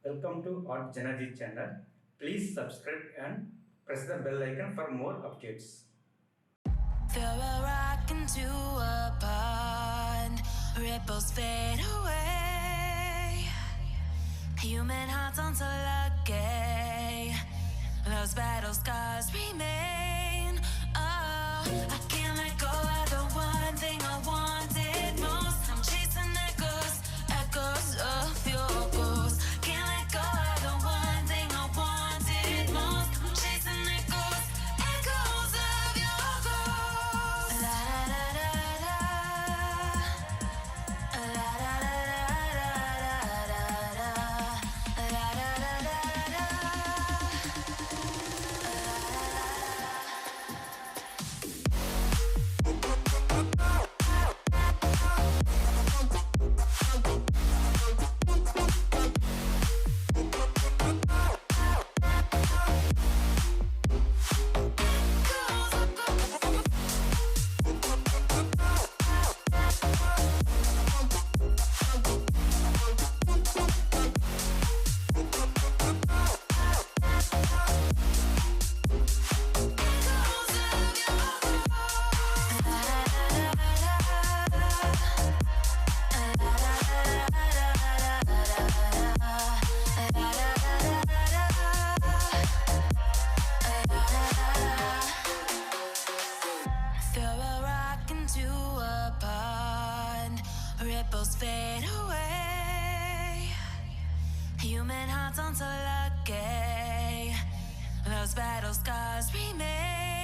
Welcome to artjanag channel. Please subscribe and press the bell icon for more updates. Throw a rock into a pond, ripples fade away. Human hearts aren't so lucky, those battle scars remain. Oh, I can't let go of the one thing I wanted most. I'm chasing echoes of your ghost. Can't let go of the one thing I wanted most. I'm chasing echoes of your ghost. La da da da da, la da da da da da, la da da da da. Throw a rock into a pond, ripples fade away. Human hearts aren't so lucky, those battle scars remain.